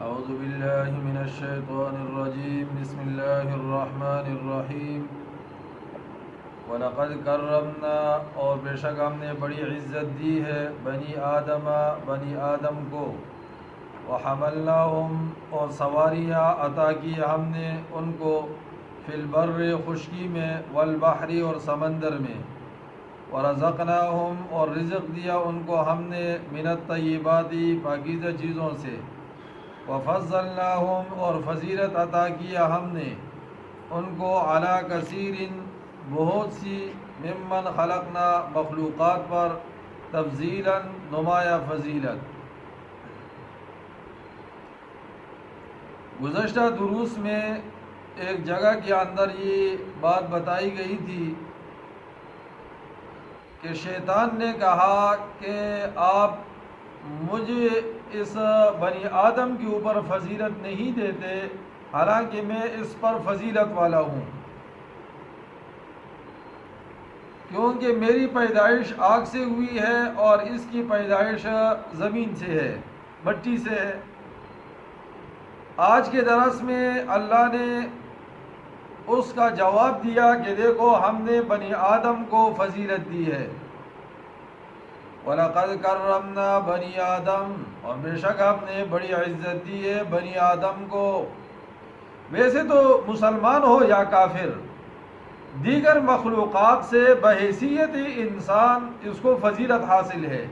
اعوذ باللہ من الشیطان الرجیم بسم اللہ الرحمن الرحیم وَلَقَدْ كَرَّمْنَا اور بے شک ہم نے بڑی عزت دی ہے بنی آدم کو، وَحَمَلْنَاهُمْ اور سواریاں عطا کی ہم نے ان کو، فی البر خشکی میں، والبحر اور سمندر میں، وَرَزَقْنَاهُمْ اور رزق دیا ان کو ہم نے، من الطیبات پاکیزہ چیزوں سے، وَفَضَّلْنَاهُمْ اور فضیلت عطا کیا ہم نے ان کو، عَلَى کثیر بہت سی، ممن خلقنا مخلوقات پر، تفضیلا نمایاں فضیلت۔ گزشتہ دروس میں ایک جگہ کے اندر یہ بات بتائی گئی تھی کہ شیطان نے کہا کہ آپ مجھے اس بنی آدم کے اوپر فضیلت نہیں دیتے، حالانکہ میں اس پر فضیلت والا ہوں، کیونکہ میری پیدائش آگ سے ہوئی ہے اور اس کی پیدائش زمین سے ہے، مٹی سے ہے۔ آج کے درس میں اللہ نے اس کا جواب دیا کہ دیکھو ہم نے بنی آدم کو فضیلت دی ہے، وَلَقَدْ كَرَّمْنَا بنی آدم اور بے شک ہم نے بڑی عزت دی ہے بنی آدم کو۔ ویسے تو مسلمان ہو یا کافر، دیگر مخلوقات سے بحیثیت انسان اس کو فضیلت حاصل ہے،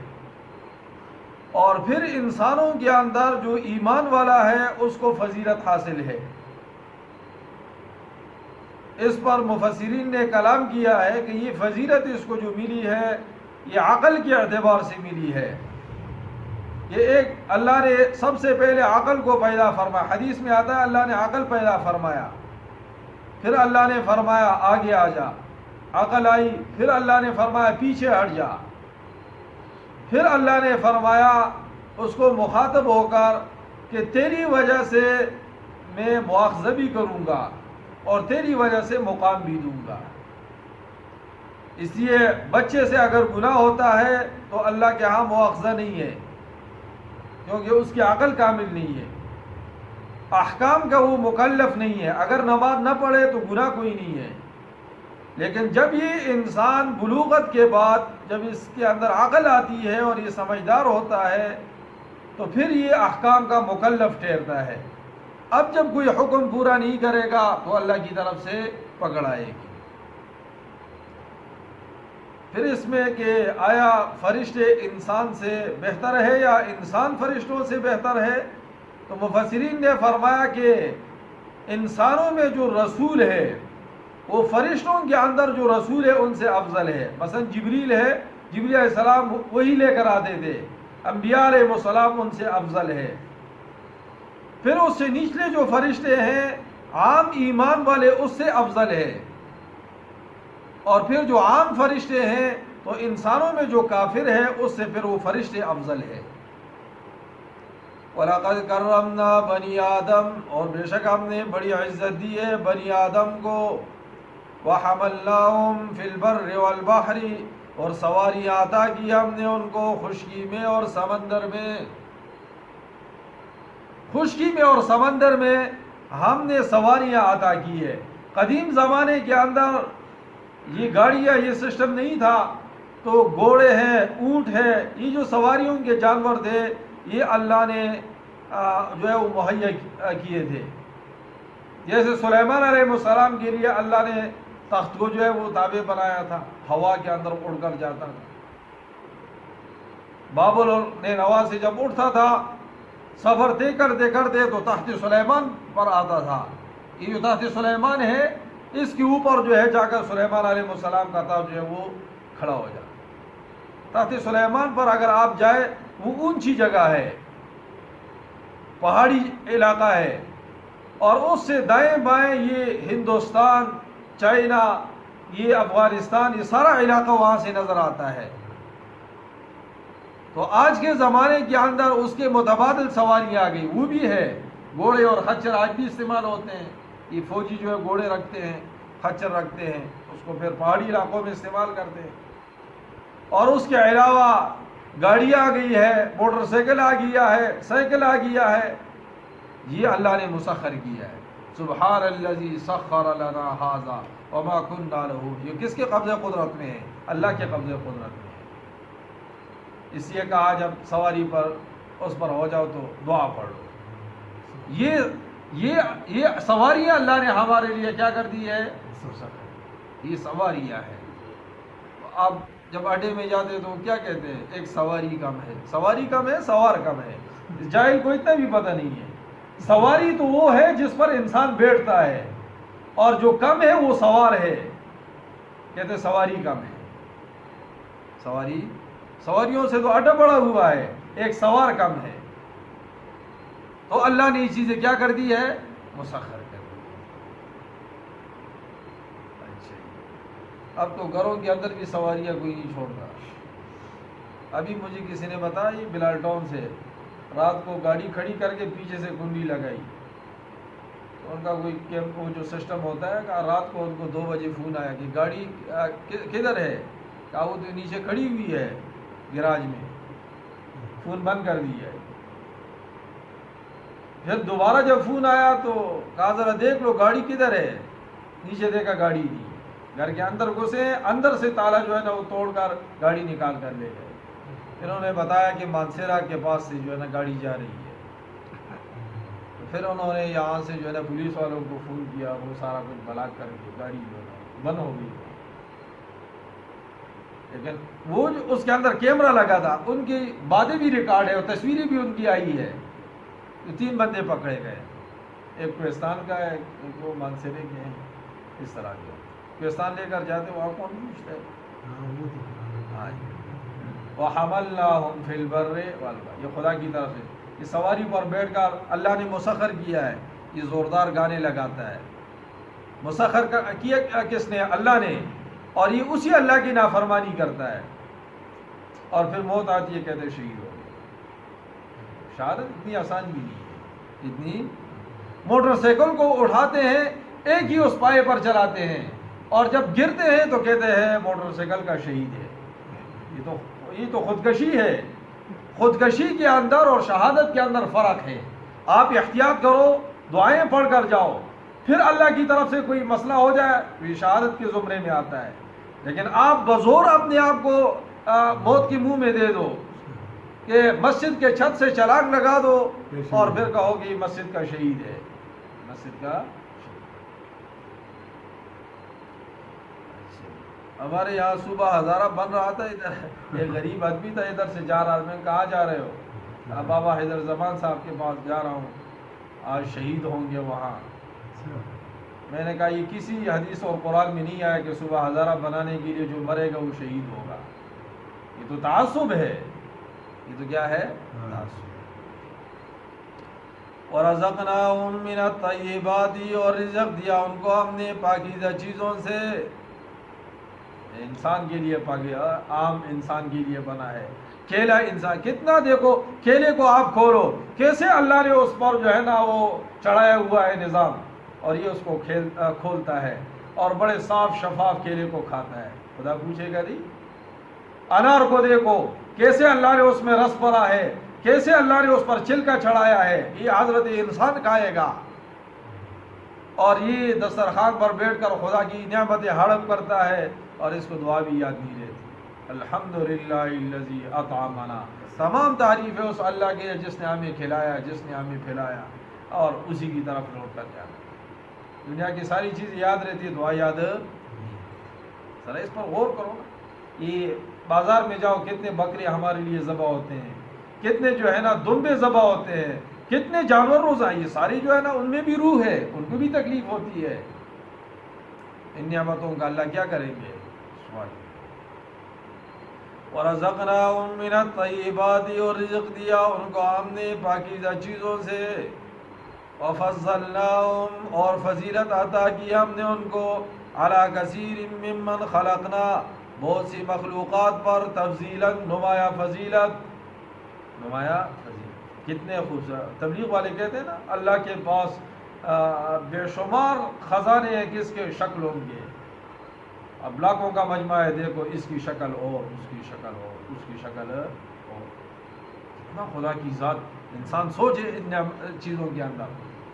اور پھر انسانوں کے اندر جو ایمان والا ہے اس کو فضیلت حاصل ہے۔ اس پر مفسرین نے کلام کیا ہے کہ یہ فضیلت اس کو جو ملی ہے یہ عقل کے اعتبار سے ملی ہے، کہ ایک اللہ نے سب سے پہلے عقل کو پیدا فرمایا، حدیث میں آتا ہے اللہ نے عقل پیدا فرمایا، پھر اللہ نے فرمایا آگے آ جا، عقل آئی، پھر اللہ نے فرمایا پیچھے ہٹ جا، پھر اللہ نے فرمایا اس کو مخاطب ہو کر کہ تیری وجہ سے میں مواخذہ بھی کروں گا اور تیری وجہ سے مقام بھی دوں گا۔ اس لیے بچے سے اگر گناہ ہوتا ہے تو اللہ کے ہاں مواخذہ نہیں ہے، کیونکہ اس کی عقل کامل نہیں ہے، احکام کا وہ مکلف نہیں ہے، اگر نماز نہ پڑھے تو گناہ کوئی نہیں ہے۔ لیکن جب یہ انسان بلوغت کے بعد جب اس کے اندر عقل آتی ہے اور یہ سمجھدار ہوتا ہے تو پھر یہ احکام کا مکلف ٹھہرتا ہے۔ اب جب کوئی حکم پورا نہیں کرے گا تو اللہ کی طرف سے پکڑ آئے گی۔ پھر اس میں کہ آیا فرشتے انسان سے بہتر ہے یا انسان فرشتوں سے بہتر ہے، تو مفسرین نے فرمایا کہ انسانوں میں جو رسول ہے وہ فرشتوں کے اندر جو رسول ہے ان سے افضل ہے۔ مثلا جبریل ہے، جبریل علیہ السلام وہی لے کر آتے تھے، انبیاء علیہ السلام ان سے افضل ہے۔ پھر اس سے نچلے جو فرشتے ہیں عام ایمان والے اس سے افضل ہے، اور پھر جو عام فرشتے ہیں تو انسانوں میں جو کافر ہے اس سے پھر وہ فرشتے افضل ہے۔ وَلَقَدْ كَرَّمْنَا بنی آدم اور بے شک ہم نے بڑی عزت دی ہے بنی آدم کو، وَحَمَلْنَاهُمْ فِي الْبَرِّ وَالْبَحْرِ اور سواریاں عطا کی ہم نے ان کو خشکی میں اور سمندر میں۔ خشکی میں اور سمندر میں ہم نے سواریاں عطا کی ہے۔ قدیم زمانے کے اندر یہ گاڑیاں یہ سسٹم نہیں تھا، تو گھوڑے ہیں، اونٹ ہے، یہ جو سواریوں کے جانور تھے یہ اللہ نے جو ہے وہ مہیا کیے تھے۔ جیسے سلیمان علیہ السلام کے لیے اللہ نے تخت کو جو ہے وہ تابع بنایا تھا، ہوا کے اندر اڑ کر جاتا تھا۔ بابل نے نوا سے جب اٹھتا تھا سفر طے کرتے کرتے تو تخت سلیمان پر آتا تھا۔ یہ جو تخت سلیمان ہے اس کے اوپر جو ہے جا کر سلیمان علیہ السلام کا تخت جو ہے وہ کھڑا ہو جاتا۔ تخت سلیمان پر اگر آپ جائے وہ اونچی جگہ ہے، پہاڑی علاقہ ہے، اور اس سے دائیں بائیں یہ ہندوستان، چائنا، یہ افغانستان، یہ سارا علاقہ وہاں سے نظر آتا ہے۔ تو آج کے زمانے کے اندر اس کے متبادل سواریاں آ گئی، وہ بھی ہے، گھوڑے اور خچر آج بھی استعمال ہوتے ہیں۔ یہ فوجی جو ہے گھوڑے رکھتے ہیں، خچر رکھتے ہیں، اس کو پھر پہاڑی علاقوں میں استعمال کرتے ہیں۔ اور اس کے علاوہ گاڑی آ گئی ہے، موٹر سائیکل آ گیا ہے، سائیکل آ گیا ہے، یہ اللہ نے مسخر کیا ہے. سبحان الذی سخر لنا ھذا وما كنا له. یہ کس کے قبضہ قدرت میں ہے؟ اللہ کے قبضہ قدرت میں ہے. اس لیے کہا جب سواری پر اس پر ہو جاؤ تو دعا پڑھ لو. یہ سواریاں اللہ نے ہمارے لیے کیا کر دی ہے؟ یہ سواریاں ہیں. آپ جب اڈے میں جاتے تو کیا کہتے ہیں؟ ایک سواری کم ہے. سواری کم ہے، سوار کم ہے. جاہل کو اتنا بھی پتہ نہیں ہے. سواری تو وہ ہے جس پر انسان بیٹھتا ہے، اور جو کم ہے وہ سوار ہے. کہتے سواری کم ہے. سواریوں سے تو اڈا بڑا ہوا ہے، ایک سوار کم ہے. تو اللہ نے یہ چیزیں کیا کر دی ہے؟ مسخر کر دی. اچھا، اب تو گھروں کے اندر بھی سواریاں کوئی نہیں چھوڑتا. ابھی مجھے کسی نے بتایا یہ بلال ٹاؤن سے رات کو گاڑی کھڑی کر کے پیچھے سے کنڈی لگائی. تو ان کا کوئی وہ جو سسٹم ہوتا ہے کہ رات کو ان کو 2 بجے فون آیا کہ گاڑی کدھر ہے؟ کہا وہ تو نیچے کھڑی ہوئی ہے گراج میں. فون بند کر دیا ہے. پھر دوبارہ جب فون آیا تو کہا ذرا دیکھ لو گاڑی کدھر ہے. نیچے دیکھا گاڑی نہیں. گھر کے اندر گھسے، اندر سے تالا جو ہے نا وہ توڑ کر گاڑی نکال کر لے گئے. انہوں نے بتایا کہ مانسیرا کے پاس سے جو ہے نا گاڑی جا رہی ہے. تو پھر انہوں نے یہاں سے جو ہے نا پولیس والوں کو فون کیا. وہ سارا کچھ بلاک کر کے گاڑی جو ہے نا بند ہو گئی. لیکن وہ جو اس کے اندر کیمرہ لگا تھا، ان کی باتیں بھی ریکارڈ ہے اور تصویریں بھی ان کی آئی ہے. 3 بندے پکڑے گئے. ایک کوہستان کا ہے، ایک وہ مانسیرے کے ہیں. اس طرح کے کوہستان لے کر جاتے وہاں کون پوچھتا ہے؟ ہاں جی. وَحَمَلْنَاهُمْ فِي الْبَرِّ وَالْبَحْرِ. یہ خدا کی طرف سے یہ سواری پر بیٹھ کر اللہ نے مسخر کیا ہے. یہ زوردار گانے لگاتا ہے. مسخر کیا کس نے؟ اللہ نے. اور یہ اسی اللہ کی نافرمانی کرتا ہے. اور پھر موت آتی ہے، کہتے شہید ہو گئے. شہادت اتنی آسان بھی نہیں ہے. اتنی موٹر سائیکل کو اٹھاتے ہیں، ایک ہی اس پائے پر چلاتے ہیں، اور جب گرتے ہیں تو کہتے ہیں موٹر سائیکل کا شہید ہے. یہ تو خودکشی ہے. خودکشی کے اندر اور شہادت کے اندر فرق ہے. آپ احتیاط کرو، دعائیں پڑھ کر جاؤ. پھر اللہ کی طرف سے کوئی مسئلہ ہو جائے تو یہ شہادت کے زمرے میں آتا ہے. لیکن آپ بزور اپنے آپ کو موت کے منہ میں دے دو کہ مسجد کے چھت سے چھلانگ لگا دو اور پھر کہو کہ یہ مسجد کا شہید ہے. مسجد کا ہمارے یہاں صبح ہزارہ بن رہا تھا. ادھر ایک غریب آدمی تھا، ادھر سے جا رہا. میں کہاں جا رہے ہو؟ بابا حیدر زمان صاحب کے پاس جا رہا ہوں، آج شہید ہوں گے وہاں. میں نے کہا یہ کسی حدیث اور قرآن میں نہیں آیا کہ صبح ہزارہ بنانے کے لیے جو مرے گا وہ شہید ہوگا. یہ تو تعصب ہے. یہ تو کیا ہے؟ تعصب. وَرَزَقْنَاهُم مِّنَ الطَّيِّبَاتِ. اور رزق دیا ان کو ہم نے پاکیزہ چیزوں سے. انسان کے لیے عام انسان کے لیے بنا ہے. کیلا انسان کتنا دیکھو، کیلے کو آپ کھولو کیسے اللہ نے اس پر جو ہے نا وہ چڑھایا ہوا ہے نظام، اور یہ اس کو کھولتا ہے اور بڑے صاف شفاف کیلے کو کھاتا ہے. خدا پوچھے گا نہیں. انار کو دیکھو کیسے اللہ نے اس میں رس بھرا ہے، کیسے اللہ نے اس پر چھلکا چڑھایا ہے. یہ حضرت انسان کھائے گا، اور یہ دسترخوان پر بیٹھ کر خدا کی نعمتیں ہڑپ کرتا ہے، اور اس کو دعا بھی یاد نہیں رہتی. الحمدللہ الذی اطعمنا. تمام تعریف ہے اس اللہ کے جس نے ہمیں کھلایا، جس نے ہمیں پھلایا، اور اسی کی طرف لوٹ کر جانا. دنیا کی ساری چیز یاد رہتی ہے، دعا یاد نہیں. ذرا اس پر غور کرو نا. یہ بازار میں جاؤ، کتنے بکرے ہمارے لیے ذبح ہوتے ہیں، کتنے جو ہے نا دمبے ذبح ہوتے ہیں، کتنے جانور روزہ. یہ ساری جو ہے نا ان میں بھی روح ہے، ان کو بھی تکلیف ہوتی ہے. ان نعمتوں کا اللہ کیا کریں گے؟ سوال. وَرَزَقْنَاهُم مِّنَ الطَّيِّبَاتِ. اور رزق دیا ان کو ہم نے پاکیزہ چیزوں سے. وَفَضَّلْنَاهُمْ. اور فضیلت عطا کی ہم نے ان کو. عَلَىٰ كَثِيرٍ مِّمَّنْ خَلَقْنَا. بہت سی مخلوقات پر تفضیلاً نمایاں فضیلت. نمایاں فضیلت کتنے خوبصورت. تبلیغ والے کہتے ہیں نا اللہ کے پاس بے شمار خزانے ہیں، کس کے شکل ہوں گے. اب لاکھوں کا مجمع ہے، دیکھو اس کی شکل اور اس کی شکل اور اس کی شکل اور. نا خدا کی ذات انسان سوچے ان چیزوں کے اندر،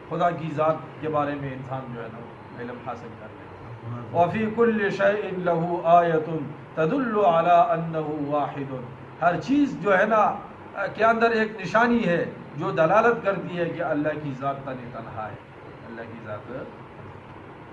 خدا کی ذات کے بارے میں انسان جو ہے نا علم حاصل کر لے. وفی کل شیء لہ آیۃ تدل علی انہ واحد، ہر چیز جو ہے نا کے اندر ایک نشانی ہے جو دلالت کرتی ہے کہ اللہ کی ذات تنہا ہے، اللہ کی ذات